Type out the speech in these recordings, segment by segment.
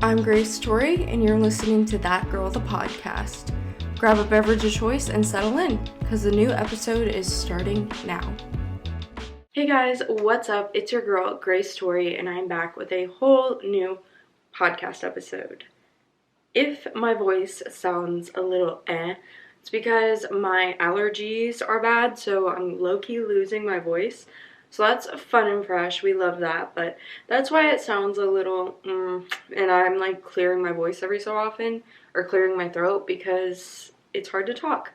I'm Grace Torie, and you're listening to That Girl the Podcast. Grab a beverage of choice and settle in, because the new episode is starting now. Hey guys, what's up? It's your girl, Grace Torie, and I'm back with a whole new podcast episode. If my voice sounds a little it's because my allergies are bad, so I'm low-key losing my voice. So that's fun and fresh. We love that, but that's why it sounds a little and I'm like clearing my voice every so often, or clearing my throat because it's hard to talk.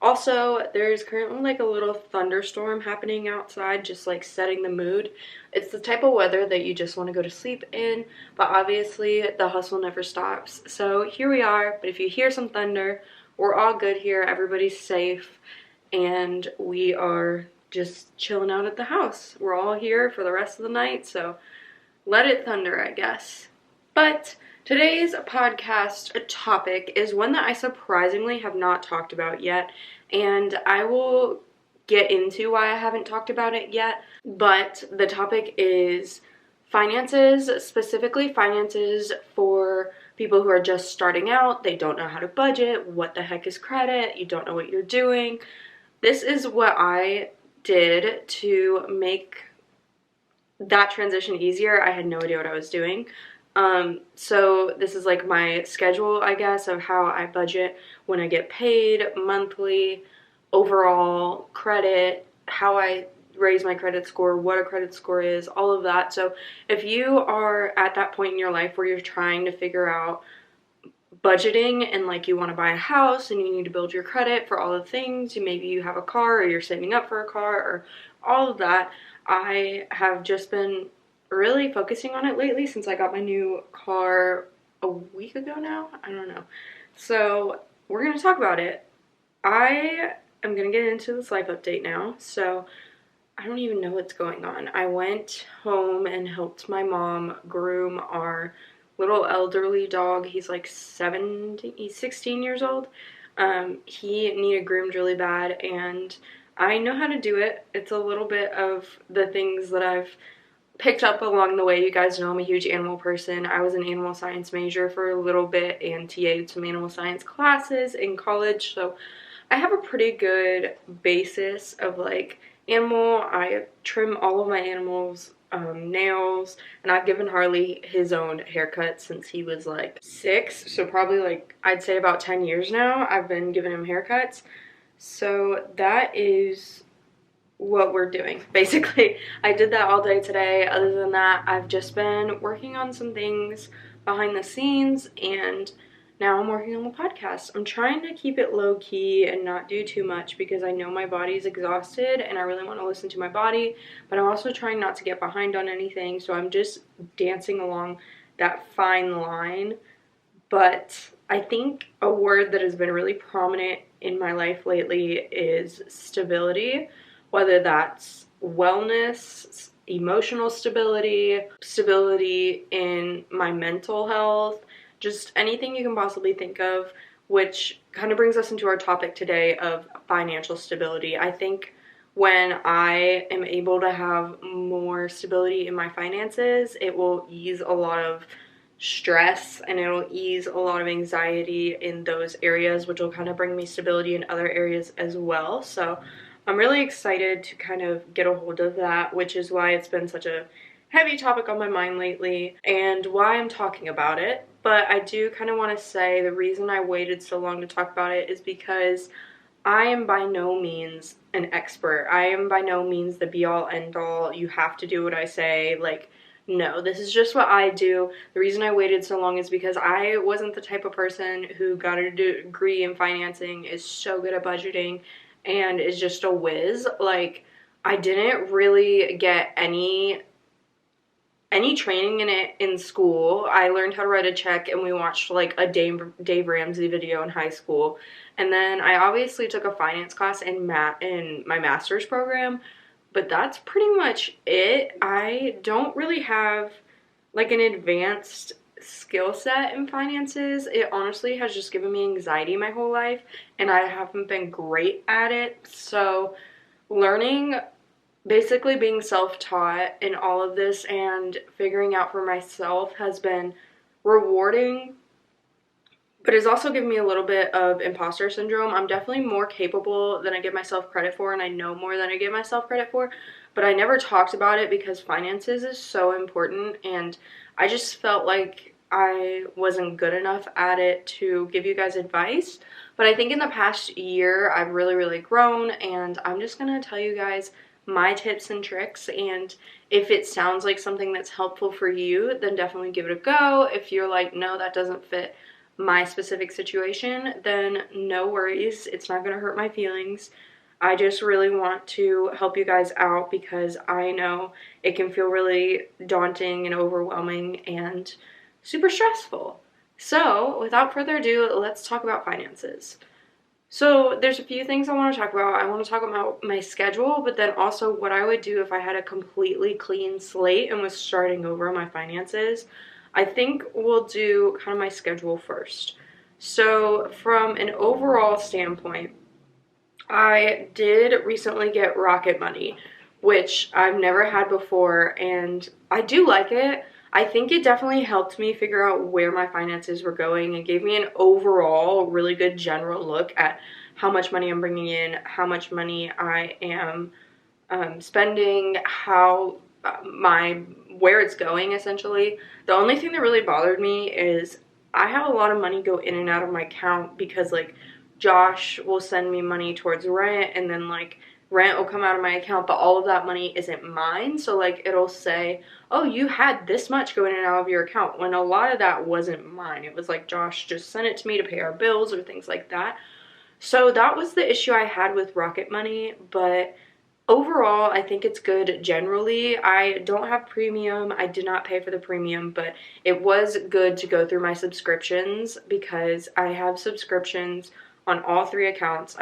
Also, there's currently like a little thunderstorm happening outside, just like setting the mood. It's the type of weather that you just want to go to sleep in, but obviously the hustle never stops. So here we are, but if you hear some thunder, we're all good here. Everybody's safe, and we are just chilling out at the house. We're all here for the rest of the night, so let it thunder, I guess. But today's podcast topic is one that I surprisingly have not talked about yet, and I will get into why I haven't talked about it yet, but the topic is finances, specifically finances for people who are just starting out. They don't know how to budget. What the heck is credit? You don't know what you're doing. This is what I did to make that transition easier. I had no idea what I was doing. So this is like my schedule, I guess, of how I budget when I get paid monthly, overall credit, how I raise my credit score, what a credit score is, all of that. So if you are at that point in your life where you're trying to figure out budgeting and like you want to buy a house and you need to build your credit for all the things, maybe you have a car or you're saving up for a car or all of that, I have just been really focusing on it lately since I got my new car a week ago now. I don't know. So we're going to talk about it. I am going to get into this life update now. So I don't even know what's going on. I went home and helped my mom groom our little elderly dog. He's like 16 years old. He needed groomed really bad, and I know how to do it. It's a little bit of the things that I've picked up along the way. You guys know I'm a huge animal person. I was an animal science major for a little bit and TA'd some animal science classes in college, so I have a pretty good basis of like animal. I trim all of my animals' nails, and I've given Harley his own haircut since he was like 6, so probably like I'd say about 10 years now I've been giving him haircuts. So that is what we're doing basically. I did that all day today. Other than that, I've just been working on some things behind the scenes, and now I'm working on the podcast. I'm trying to keep it low key and not do too much because I know my body's exhausted and I really want to listen to my body, but I'm also trying not to get behind on anything, so I'm just dancing along that fine line. But I think a word that has been really prominent in my life lately is stability, whether that's wellness, emotional stability, stability in my mental health, just anything you can possibly think of, which kind of brings us into our topic today of financial stability. I think when I am able to have more stability in my finances, it will ease a lot of stress and it'll ease a lot of anxiety in those areas, which will kind of bring me stability in other areas as well. So I'm really excited to kind of get a hold of that, which is why it's been such a heavy topic on my mind lately and why I'm talking about it. But I do kind of want to say the reason I waited so long to talk about it is because I am by no means an expert. I am by no means the be-all, end-all. You have to do what I say. Like, no, this is just what I do. The reason I waited so long is because I wasn't the type of person who got a degree in financing, is so good at budgeting, and is just a whiz. Like, I didn't really get any training in it in school. I learned how to write a check and we watched like a Dave Ramsey video in high school. And then I obviously took a finance class in my master's program, but that's pretty much it. I don't really have like an advanced skill set in finances. It honestly has just given me anxiety my whole life, and I haven't been great at it. So learning, basically being self-taught in all of this and figuring out for myself has been rewarding, but it's also given me a little bit of imposter syndrome. I'm definitely more capable than I give myself credit for, and I know more than I give myself credit for, but I never talked about it because finances is so important, and I just felt like I wasn't good enough at it to give you guys advice. But I think in the past year, I've really grown, and I'm just gonna tell you guys my tips and tricks, and if it sounds like something that's helpful for you, then definitely give it a go. If you're like, no, that doesn't fit my specific situation, then no worries. It's not going to hurt my feelings. I just really want to help you guys out because I know it can feel really daunting and overwhelming and super stressful. So, without further ado, let's talk about finances. So, there's a few things I want to talk about. I want to talk about my schedule, but then also what I would do if I had a completely clean slate and was starting over my finances. I think we'll do kind of my schedule first. So, from an overall standpoint, I did recently get Rocket Money, which I've never had before, and I do like it. I think it definitely helped me figure out where my finances were going and gave me an overall really good general look at how much money I'm bringing in, how much money I am spending, how where it's going essentially. The only thing that really bothered me is I have a lot of money go in and out of my account because like Josh will send me money towards rent, and then like rent will come out of my account, but all of that money isn't mine. So like it'll say, oh, you had this much going in and out of your account, when a lot of that wasn't mine. It was like Josh just sent it to me to pay our bills or things like that. So that was the issue I had with Rocket Money, but overall, I think it's good generally. I don't have premium. I did not pay for the premium, but it was good to go through my subscriptions because I have subscriptions on all 3 accounts.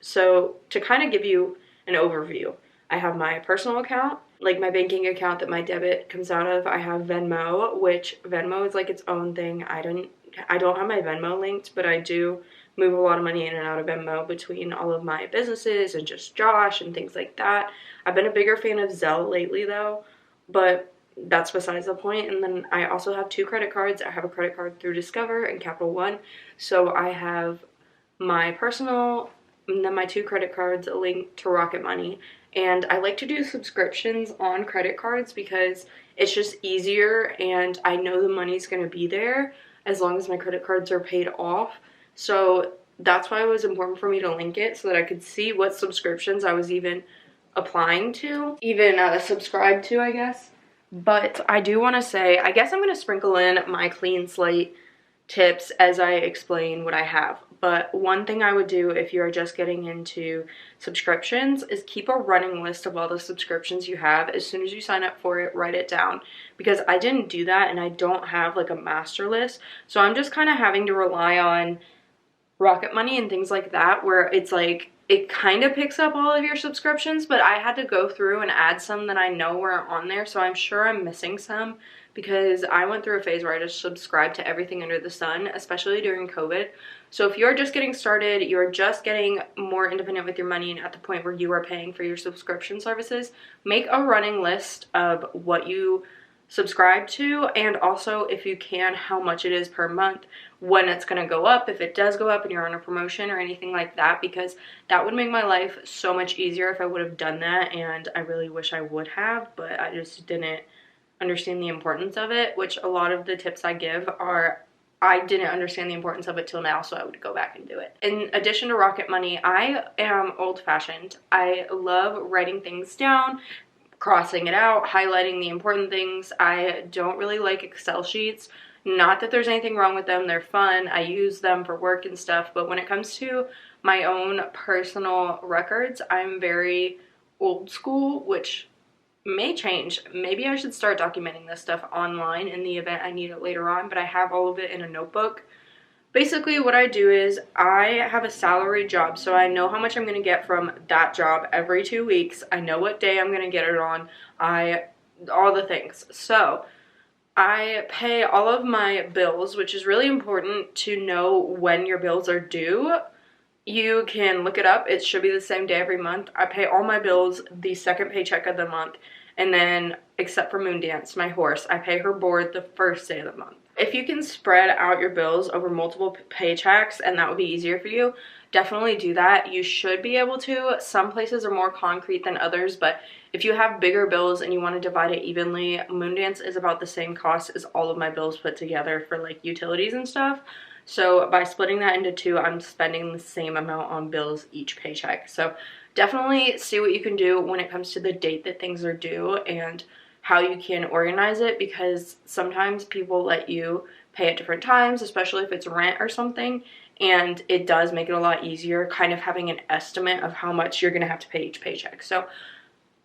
So to kind of give you an overview, I have my personal account, like my banking account that my debit comes out of. I have Venmo, which Venmo is like its own thing. I don't have my Venmo linked, but I do move a lot of money in and out of Venmo between all of my businesses and just Josh and things like that. I've been a bigger fan of Zelle lately though, but that's besides the point. And then I also have 2 credit cards. I have a credit card through Discover and Capital One. So I have my personal and then my 2 credit cards linked to Rocket Money. And I like to do subscriptions on credit cards because it's just easier and I know the money's going to be there as long as my credit cards are paid off. So that's why it was important for me to link it so that I could see what subscriptions I was even applying to, subscribed to, I guess. But I do want to say, I guess I'm going to sprinkle in my clean slate tips as I explain what I have. But one thing I would do if you are just getting into subscriptions is keep a running list of all the subscriptions you have. As soon as you sign up for it, write it down, because I didn't do that and I don't have like a master list. So I'm just kind of having to rely on Rocket Money and things like that, where it's like it kind of picks up all of your subscriptions, but I had to go through and add some that I know weren't on there, so I'm sure I'm missing some because I went through a phase where I just subscribed to everything under the sun, especially during COVID. So if you're just getting started, you're just getting more independent with your money and at the point where you are paying for your subscription services, make a running list of what you subscribe to, and also if you can, how much it is per month, when it's going to go up, if it does go up and you're on a promotion or anything like that, because that would make my life so much easier if I would have done that, and I really wish I would have, but I just didn't understand the importance of it, which a lot of the tips I give are I didn't understand the importance of it till now, so I would go back and do it. In addition to Rocket Money, I am old-fashioned. I love writing things down, crossing it out, highlighting the important things. I don't really like Excel sheets. Not that there's anything wrong with them. They're fun. I use them for work and stuff. But when it comes to my own personal records, I'm very old school, which may change. Maybe I should start documenting this stuff online in the event I need it later on, but I have all of it in a notebook. Basically, what I do is I have a salary job, so I know how much I'm going to get from that job every 2 weeks. I know what day I'm going to get it on. All the things. So I pay all of my bills, which is really important to know when your bills are due. You can look it up. It should be the same day every month. I pay all my bills the second paycheck of the month. And then, except for Moondance, my horse, I pay her board the first day of the month. If you can spread out your bills over multiple paychecks and that would be easier for you, definitely do that. You should be able to. Some places are more concrete than others, but if you have bigger bills and you want to divide it evenly, Moondance is about the same cost as all of my bills put together for like utilities and stuff. So by splitting that into two, I'm spending the same amount on bills each paycheck. So definitely see what you can do when it comes to the date that things are due and how you can organize it, because sometimes people let you pay at different times, especially if it's rent or something, and it does make it a lot easier kind of having an estimate of how much you're going to have to pay each paycheck. So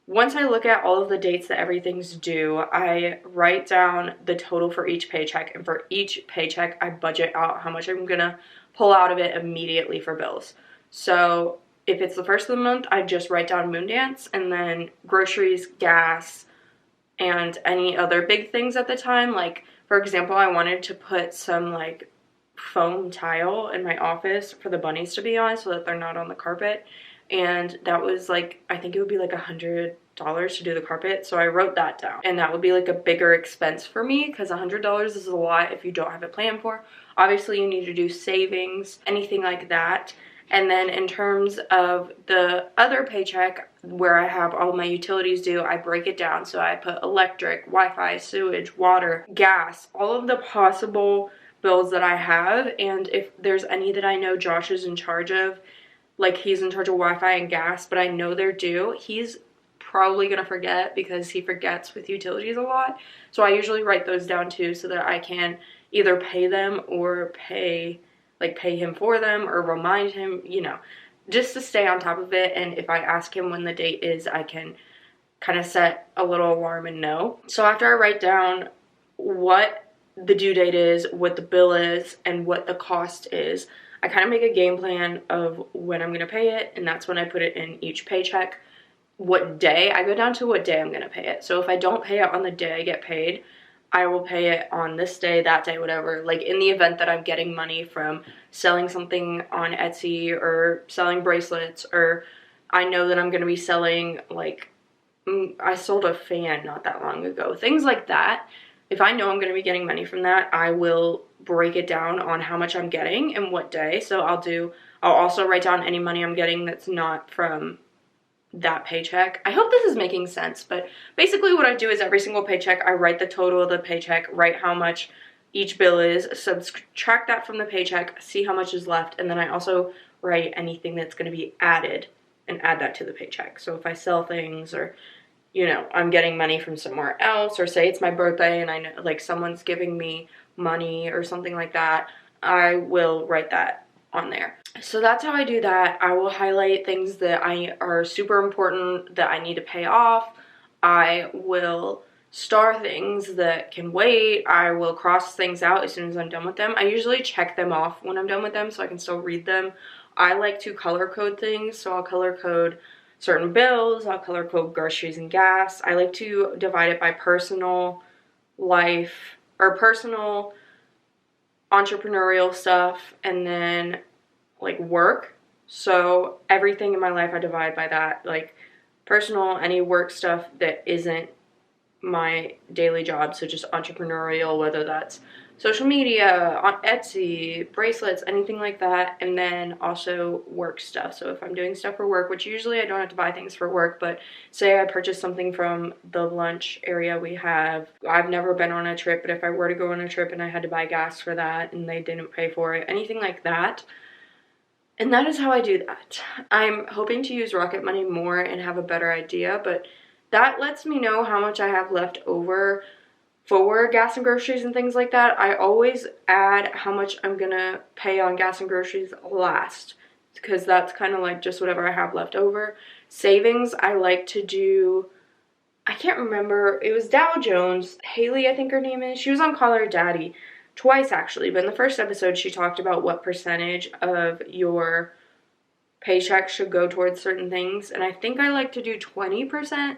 once I look at all of the dates that everything's due, I write down the total for each paycheck, and for each paycheck I budget out how much I'm going to pull out of it immediately for bills. So if it's the first of the month, I just write down Moondance, and then groceries, gas, and any other big things at the time. Like, for example, I wanted to put some like foam tile in my office for the bunnies to be on so that they're not on the carpet, and that was like, I think it would be like $100 to do the carpet. So I wrote that down, and that would be like a bigger expense for me because $100 is a lot if you don't have it planned for. Obviously you need to do savings, anything like that. And then in terms of the other paycheck where I have all my utilities due, I break it down. So I put electric, Wi-Fi, sewage, water, gas, all of the possible bills that I have. And if there's any that I know Josh is in charge of, like he's in charge of Wi-Fi and gas, but I know they're due, he's probably gonna forget because he forgets with utilities a lot. So I usually write those down too so that I can either pay them or pay him for them or remind him, you know, just to stay on top of it. And if I ask him when the date is, I can kind of set a little alarm and know. So after I write down what the due date is, what the bill is, and what the cost is, I kind of make a game plan of when I'm going to pay it, and that's when I put it in each paycheck. What day, I go down to what day I'm going to pay it. So if I don't pay it on the day I get paid, I will pay it on this day, that day, whatever. Like in the event that I'm getting money from selling something on Etsy or selling bracelets, or I know that I'm going to be selling, like, I sold a fan not that long ago. Things like that. If I know I'm going to be getting money from that, I will break it down on how much I'm getting and what day. So I'll also write down any money I'm getting that's not from that paycheck. I hope this is making sense, but basically what I do is every single paycheck I write the total of the paycheck, write how much each bill is, subtract that from the paycheck, see how much is left, and then I also write anything that's going to be added and add that to the paycheck. So if I sell things, or you know, I'm getting money from somewhere else, or say it's my birthday and I know like someone's giving me money or something like that, I will write that on there. So that's how I do that. I will highlight things that are super important that I need to pay off. I will star things that can wait. I will cross things out as soon as I'm done with them. I usually check them off when I'm done with them so I can still read them. I like to color code things, so I'll color code certain bills, I'll color code groceries and gas. I like to divide it by personal life, or personal entrepreneurial stuff, and then like work. So everything in my life I divide by that, like personal, any work stuff that isn't my daily job, so just entrepreneurial, whether that's social media, on Etsy, bracelets, anything like that, and then also work stuff. So if I'm doing stuff for work, which usually I don't have to buy things for work, but say I purchased something from the lunch area we have. I've never been on a trip, but if I were to go on a trip and I had to buy gas for that and they didn't pay for it, anything like that. And that is how I do that. I'm hoping to use Rocket Money more and have a better idea, but that lets me know how much I have left over for gas and groceries and things like that. I always add how much I'm gonna pay on gas and groceries last, because that's kind of like just whatever I have left over. Savings, I like to do, I can't remember, it was Dow Jones, Haley I think her name is, she was on Call Her Daddy twice actually, but in the first episode she talked about what percentage of your paycheck should go towards certain things, and I think I like to do 20%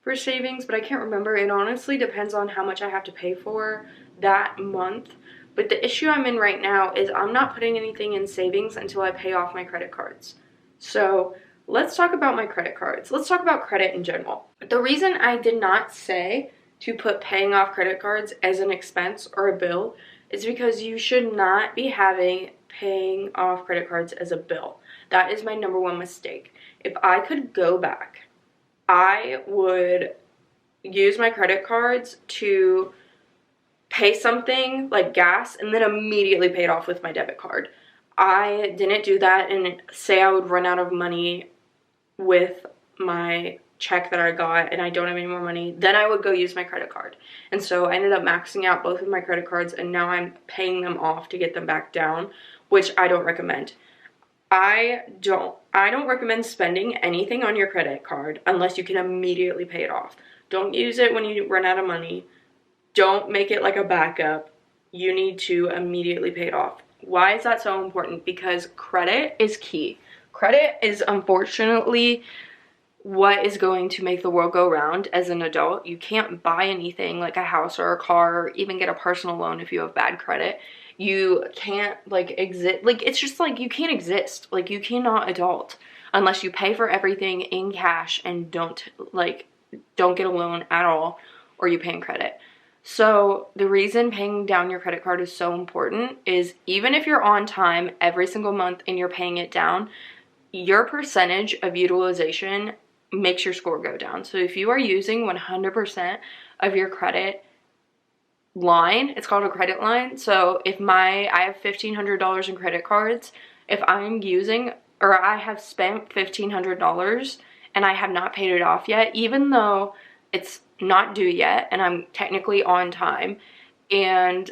for savings, but I can't remember. It honestly depends on how much I have to pay for that month. But the issue I'm in right now is I'm not putting anything in savings until I pay off my credit cards. So let's talk about my credit cards. Let's talk about credit in general. The reason I did not say to put paying off credit cards as an expense or a bill is because you should not be having paying off credit cards as a bill. That is my number one mistake. If I could go back, I would use my credit cards to pay something like gas and then immediately pay it off with my debit card. I didn't do that, and say I would run out of money with my check that I got and I don't have any more money, then I would go use my credit card. And so I ended up maxing out both of my credit cards, and now I'm paying them off to get them back down, which I don't recommend. I don't recommend spending anything on your credit card unless you can immediately pay it off. Don't use it when you run out of money. Don't make it like a backup. You need to immediately pay it off. Why is that so important? Because credit is key. Credit is unfortunately what is going to make the world go round as an adult. You can't buy anything like a house or a car or even get a personal loan if you have bad credit. You can't exist. It's just you can't exist. You cannot adult unless you pay for everything in cash and don't get a loan at all, or you pay in credit. So the reason paying down your credit card is so important is even if you're on time every single month and you're paying it down, your percentage of utilization makes your score go down. So if you are using 100% of your credit line, it's called a credit line. So if I have $1,500 in credit cards, if I'm using, or I have spent $1,500 and I have not paid it off yet, even though it's not due yet and I'm technically on time and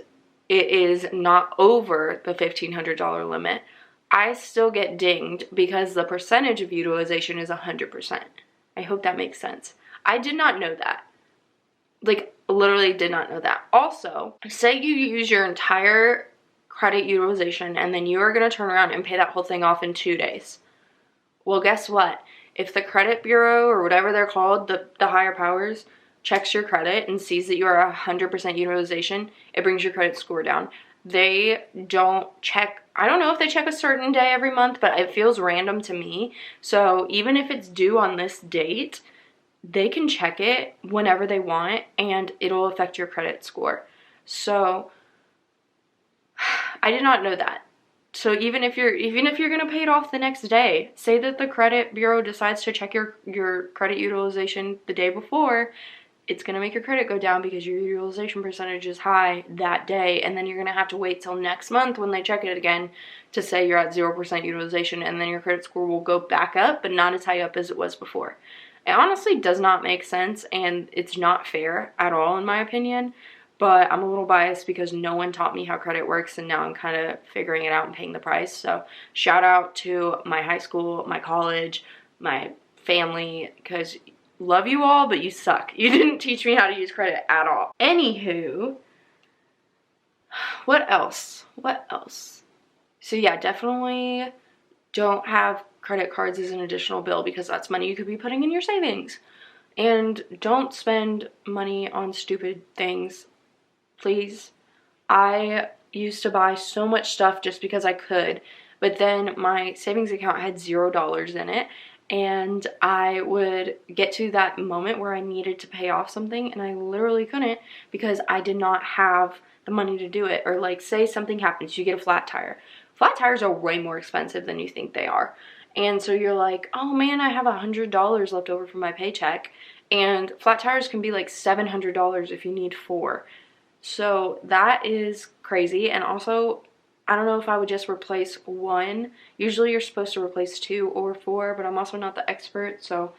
it is not over the $1,500 limit, I still get dinged because the percentage of utilization is 100%. I hope that makes sense. I did not know that. Literally did not know that. Also, say you use your entire credit utilization and then you are going to turn around and pay that whole thing off in 2 days. Well, guess what? If the credit bureau or whatever they're called, the higher powers, checks your credit and sees that you are 100% utilization, it brings your credit score down. They don't check, I don't know if they check a certain day every month, but it feels random to me. So even if it's due on this date, they can check it whenever they want and it'll affect your credit score. So I did not know that. So even if you're going to pay it off the next day, say that the credit bureau decides to check your credit utilization the day before, it's going to make your credit go down because your utilization percentage is high that day, and then you're going to have to wait till next month when they check it again to say you're at 0% utilization, and then your credit score will go back up, but not as high up as it was before. It honestly does not make sense, and it's not fair at all in my opinion, but I'm a little biased because no one taught me how credit works, and now I'm kind of figuring it out and paying the price. So shout out to my high school, my college, my family, because love you all, but you suck. You didn't teach me how to use credit at all. Anywho, what else? So yeah, definitely don't have credit cards as an additional bill because that's money you could be putting in your savings. And don't spend money on stupid things, please. I used to buy so much stuff just because I could, but then my savings account had $0 in it. And I would get to that moment where I needed to pay off something and I literally couldn't because I did not have the money to do it. Or say something happens, you get a flat tire. Flat tires are way more expensive than you think they are. And so you're like, oh man, I have $100 left over from my paycheck. And flat tires can be $700 if you need 4. So that is crazy. And also, I don't know if I would just replace 1. Usually you're supposed to replace 2 or 4, but I'm also not the expert, so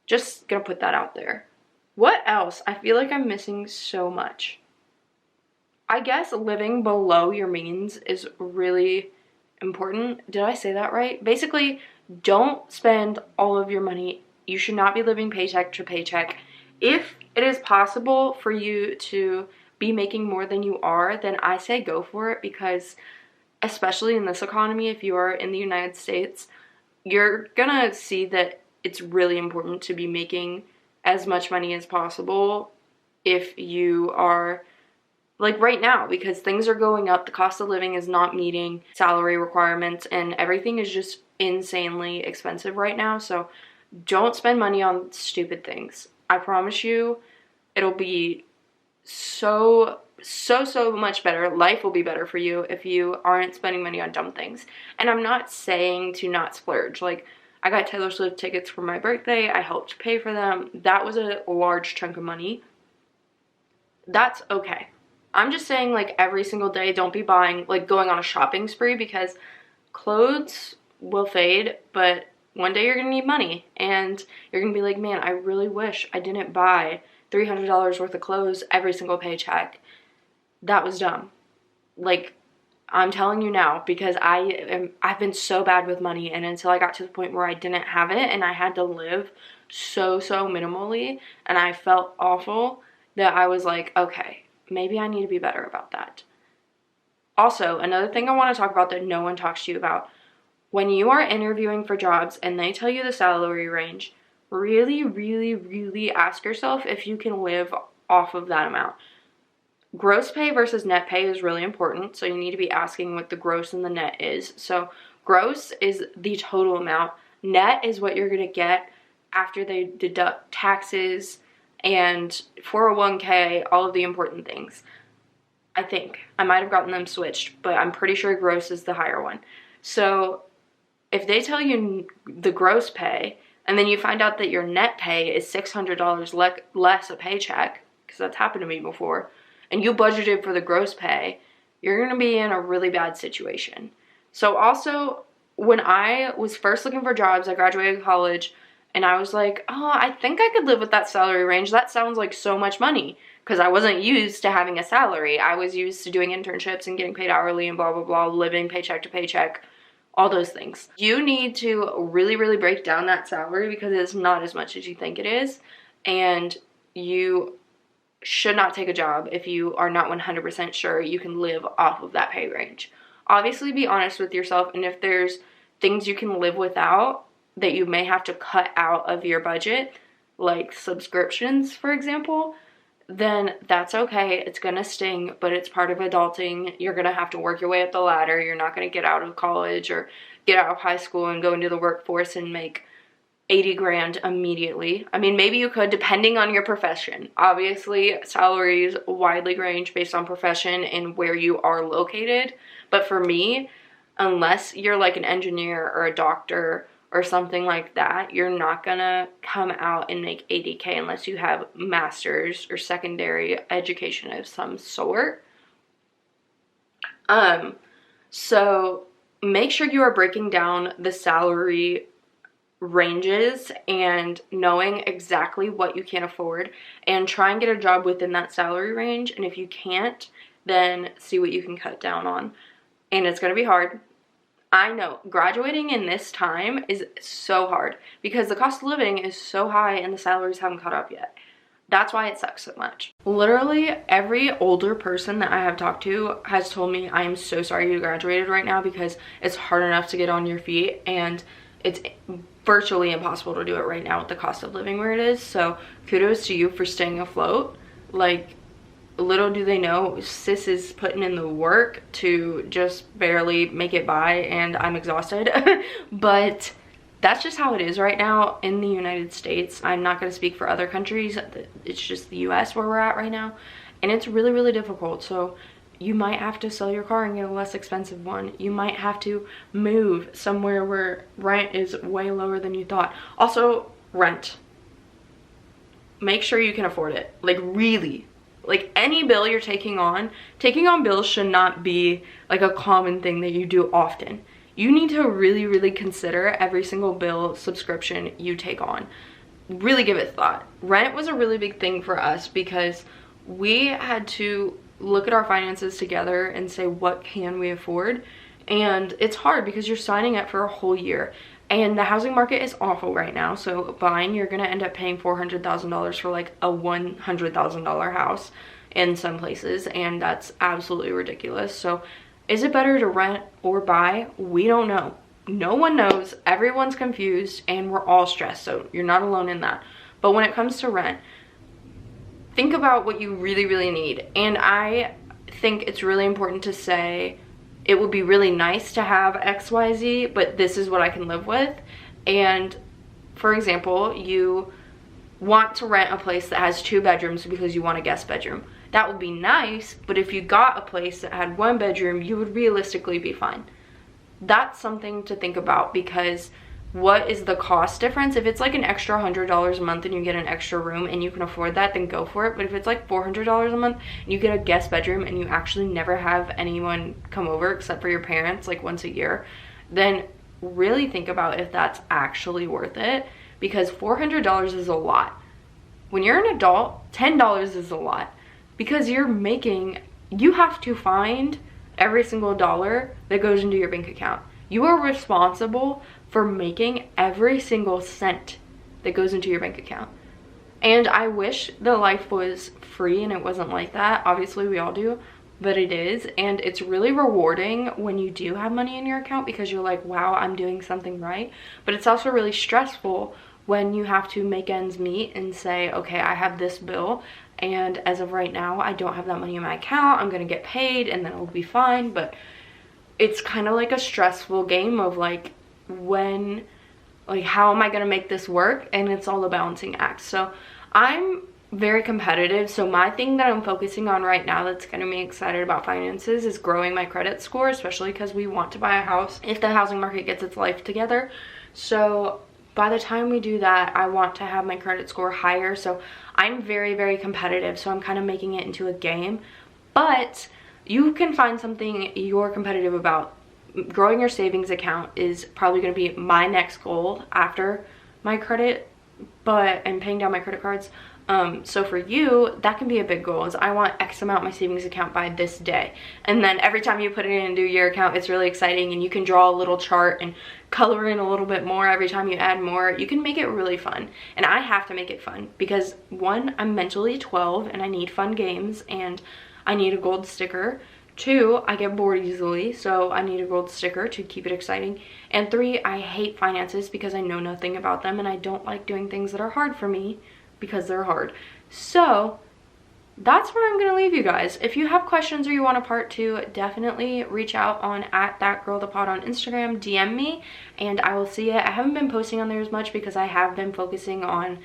just gonna put that out there. What else? I feel like I'm missing so much. I guess living below your means is really important. Did I say that right? Basically, don't spend all of your money. You should not be living paycheck to paycheck. If it is possible for you to be making more than you are, then I say go for it, because especially in this economy, if you are in the United States, you're gonna see that it's really important to be making as much money as possible if you are right now, because things are going up. The cost of living is not meeting salary requirements and everything is just insanely expensive right now. So don't spend money on stupid things. I promise you, It'll be so much better. Life will be better for you if you aren't spending money on dumb things. And I'm not saying to not splurge. Like, I got Taylor Swift tickets for my birthday. I helped pay for them. That was a large chunk of money. That's okay. I'm just saying, like, every single day, don't be buying, like, going on a shopping spree, because clothes will fade, but one day you're gonna need money, and you're gonna be like, man, I really wish I didn't buy $300 worth of clothes every single paycheck. That was dumb. Like, I'm telling you now, because I've been so bad with money, and until I got to the point where I didn't have it and I had to live so minimally, and I felt awful, that I was like, okay, maybe I need to be better about that. Also, another thing I want to talk about that no one talks to you about, when you are interviewing for jobs and they tell you the salary range, really ask yourself if you can live off of that amount. Gross pay versus net pay is really important, so you need to be asking what the gross and the net is. So gross is the total amount. Net is what you're going to get after they deduct taxes and 401k, all of the important things. I think. I might have gotten them switched, but I'm pretty sure gross is the higher one. So if they tell you the gross pay, and then you find out that your net pay is $600 less a paycheck, because that's happened to me before, and you budgeted for the gross pay, you're going to be in a really bad situation. So also, when I was first looking for jobs, I graduated college, and I was like, oh, I think I could live with that salary range. That sounds like so much money, because I wasn't used to having a salary. I was used to doing internships and getting paid hourly and blah, blah, blah, living paycheck to paycheck, all those things. You need to really break down that salary, because it's not as much as you think it is, and you should not take a job if you are not 100% sure you can live off of that pay range. Obviously, be honest with yourself, and if there's things you can live without that you may have to cut out of your budget, like subscriptions, for example, then that's okay. It's gonna sting, but it's part of adulting. You're gonna have to work your way up the ladder. You're not gonna get out of college or get out of high school and go into the workforce and make 80 grand immediately. I mean, maybe you could, depending on your profession. Obviously, salaries widely range based on profession and where you are located. But for me, unless you're like an engineer or a doctor or something like that, you're not gonna come out and make 80K unless you have master's or secondary education of some sort. So make sure you are breaking down the salary ranges and knowing exactly what you can afford, and try and get a job within that salary range. And if you can't, then see what you can cut down on. And it's gonna be hard. I know graduating in this time is so hard because the cost of living is so high and the salaries haven't caught up yet. That's why it sucks so much. Literally every older person that I have talked to has told me, I am so sorry you graduated right now, because it's hard enough to get on your feet and it's virtually impossible to do it right now with the cost of living where it is. So kudos to you for staying afloat. Like, little do they know, sis is putting in the work to just barely make it by, and I'm exhausted. But that's just how it is right now in the United States. I'm not going to speak for other countries. It's just the US where we're at right now, and it's really difficult. So you might have to sell your car and get a less expensive one. You might have to move somewhere where rent is way lower than you thought. Also, rent. Make sure you can afford it. Like, really. Like, any bill you're taking on bills should not be like a common thing that you do often. You need to really consider every single bill subscription you take on. Really give it thought. Rent was a really big thing for us because we had to look at our finances together and say, what can we afford? And it's hard because you're signing up for a whole year. And the housing market is awful right now. So buying, you're going to end up paying $400,000 for like a $100,000 house in some places. And that's absolutely ridiculous. So is it better to rent or buy? We don't know. No one knows. Everyone's confused and we're all stressed. So you're not alone in that. But when it comes to rent, think about what you really need. And I think it's really important to say, it would be really nice to have XYZ, but this is what I can live with. And for example, you want to rent a place that has 2 bedrooms because you want a guest bedroom. That would be nice, but if you got a place that had 1 bedroom, you would realistically be fine. That's something to think about, because what is the cost difference? If it's like an extra $100 a month and you get an extra room and you can afford that, then go for it. But if it's like $400 a month and you get a guest bedroom and you actually never have anyone come over except for your parents like once a year, then really think about if that's actually worth it, because $400 is a lot. When you're an adult, $10 is a lot, because you have to find every single dollar that goes into your bank account. You are responsible for making every single cent that goes into your bank account. And I wish the life was free and it wasn't like that. Obviously we all do, but it is. And it's really rewarding when you do have money in your account, because you're like, wow, I'm doing something right. But it's also really stressful when you have to make ends meet and say, okay, I have this bill, and as of right now, I don't have that money in my account. I'm gonna get paid and then it'll be fine. But it's kind of like a stressful game of like, how am I gonna make this work? And it's all a balancing act. So I'm very competitive, so my thing that I'm focusing on right now that's gonna be excited about finances is growing my credit score, especially because we want to buy a house if the housing market gets its life together. So by the time we do that, I want to have my credit score higher. So I'm very, very competitive, so I'm kind of making it into a game. But you can find something you're competitive about. Growing your savings account is probably going to be my next goal after my credit, and paying down my credit cards. So for you, that can be a big goal, is I want X amount in my savings account by this day. And then every time you put it into your account, it's really exciting, and you can draw a little chart and color in a little bit more every time you add more. You can make it really fun. And I have to make it fun because, one, I'm mentally 12 and I need fun games and I need a gold sticker. 2, I get bored easily, so I need a gold sticker to keep it exciting. And 3, I hate finances because I know nothing about them and I don't like doing things that are hard for me because they're hard. So that's where I'm gonna leave you guys. If you have questions or you want a part 2, definitely reach out on @thatgirlthepod on Instagram, DM me, and I will see it. I haven't been posting on there as much because I have been focusing on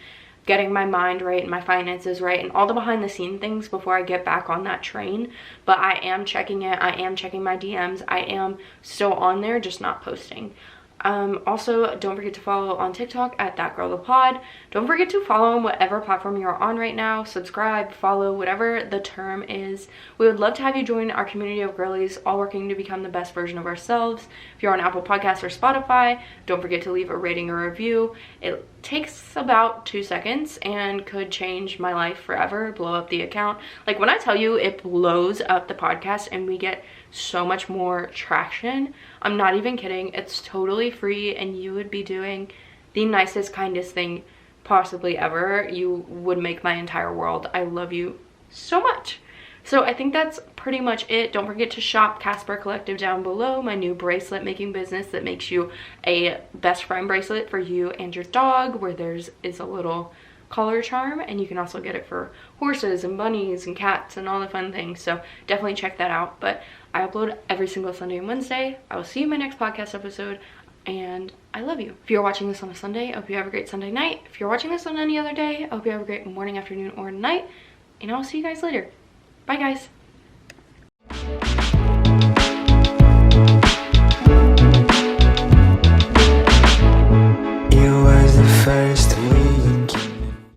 getting my mind right and my finances right and all the behind the scene things before I get back on that train. But I am checking it. I am checking my DMs. I am still on there, just not posting. Also, don't forget to follow on TikTok @thatgirlthepod. Don't forget to follow on whatever platform you're on right now. Subscribe, follow, whatever the term is. We would love to have you join our community of girlies, all working to become the best version of ourselves. If you're on Apple Podcasts or Spotify, don't forget to leave a rating or review. It takes about 2 seconds and could change my life forever, blow up the account. Like, when I tell you it blows up the podcast and we get so much more traction, I'm not even kidding. It's totally free and you would be doing the nicest, kindest thing possibly ever. You would make my entire world. I love you so much. So I think that's pretty much it. Don't forget to shop Casper Collective down below, my new bracelet making business that makes you a best friend bracelet for you and your dog, where is a little collar charm, and you can also get it for horses and bunnies and cats and all the fun things. So definitely check that out. But I upload every single Sunday and Wednesday. I will see you in my next podcast episode, and I love you. If you're watching this on a Sunday, I hope you have a great Sunday night. If you're watching this on any other day, I hope you have a great morning, afternoon, or night, and I'll see you guys later. Bye guys.